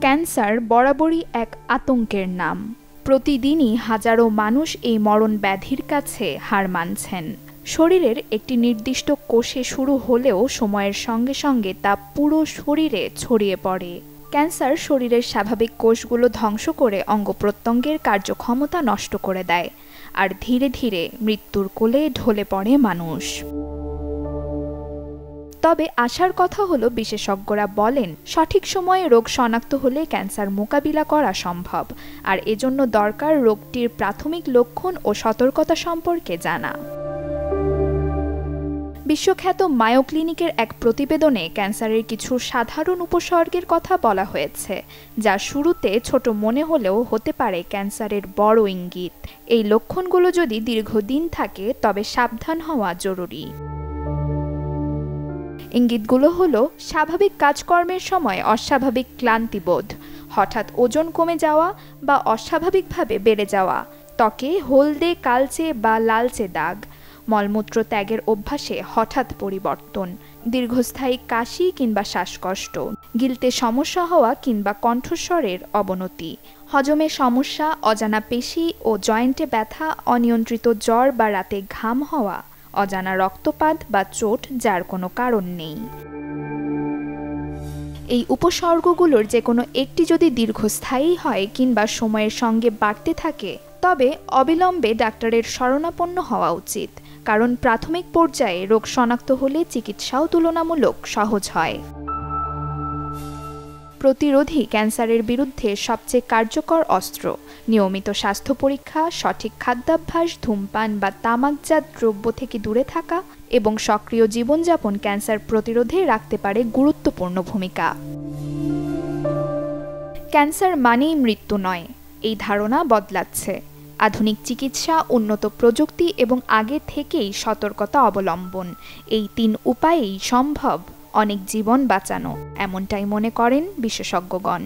Cancer বরাবরই এক আতঙ্কের নাম। প্রতিদিনই হাজারো মানুষ এই মরণ ব্যাধির কাছে হার মানছেন। শরীরের একটি নির্দিষ্ট কোষে শুরু হলেও সময়ের সঙ্গে সঙ্গে তা পুরো শরীরে ছড়িয়ে পড়ে। ক্যান্সার শরীরের স্বাভাবিক কোষগুলো ধ্বংস করে অঙ্গ-প্রত্যঙ্গের কার্যক্ষমতা নষ্ট করে দেয়, আর ধীরে ধীরে মৃত্যুর কোলে ঢলে পড়ে মানুষ। তবে আশার কথা হলো, বিশেষজ্ঞরা বলেন সঠিক সময়ে রোগ শনাক্ত হলে ক্যান্সার মোকাবিলা করা সম্ভব, আর এজন্য দরকার রোগটির প্রাথমিক লক্ষণ ও সতর্কতা সম্পর্কে জানা। বিশ্বখ্যাত মায়ো ক্লিনিকের এক প্রতিবেদনে ক্যান্সারের কিছু সাধারণ উপসর্গের কথা বলা হয়েছে, যা শুরুতে ছোট মনে হলেও হতে পারে ক্যান্সারের বড় ইঙ্গিত। এই লক্ষণগুলো যদি দীর্ঘদিন থাকে তবে সাবধান হওয়া জরুরি। ইঙ্গিতগুলো হলো স্বাভাবিক কাজকর্মের সময় অস্বাভাবিক ক্লান্তিবোধ, হঠাৎ ওজন কমে যাওয়া বা অস্বাভাবিকভাবে বেড়ে যাওয়া, ত্বকে হলদে, কালচে বা লালচে দাগ, মলমূত্র ত্যাগের অভ্যাসে হঠাৎ পরিবর্তন, দীর্ঘস্থায়ী কাশি কিংবা শ্বাসকষ্ট, গিলতে সমস্যা হওয়া কিংবা কণ্ঠস্বরের অবনতি, হজমে সমস্যা, অজানা পেশি ও জয়েন্টে ব্যথা, অনিয়ন্ত্রিত জ্বর বা রাতে ঘাম হওয়া, অজানা রক্তপাত বা চোট যার কোনো কারণ নেই। এই উপসর্গগুলোর যে কোনো একটি যদি দীর্ঘস্থায়ী হয় কিংবা সময়ের সঙ্গে বাড়তে থাকে, তবে অবিলম্বে ডাক্তারের শরণাপন্ন হওয়া উচিত, কারণ প্রাথমিক পর্যায়ে রোগ শনাক্ত হলে চিকিৎসাও তুলনামূলক সহজ হয়। প্রতিরোধী ক্যান্সারের বিরুদ্ধে সবচেয়ে কার্যকর অস্ত্র নিয়মিত স্বাস্থ্য পরীক্ষা, সঠিক খাদ্যাভ্যাস, ধূমপান বা তামাকজাত দ্রব্য থেকে দূরে থাকা এবং সক্রিয় জীবনযাপন ক্যান্সার প্রতিরোধে রাখতে পারে গুরুত্বপূর্ণ ভূমিকা। ক্যান্সার মানেই মৃত্যু নয়, এই ধারণা বদলাচ্ছে। আধুনিক চিকিৎসা, উন্নত প্রযুক্তি এবং আগে থেকেই সতর্কতা অবলম্বন, এই 3 উপায়েই সম্ভব অনেক জীবন বাঁচানো, এমনটাই মনে করেন বিশেষজ্ঞগণ।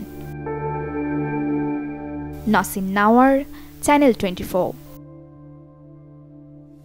নাসিন নাওয়ার, চ্যানেল 24।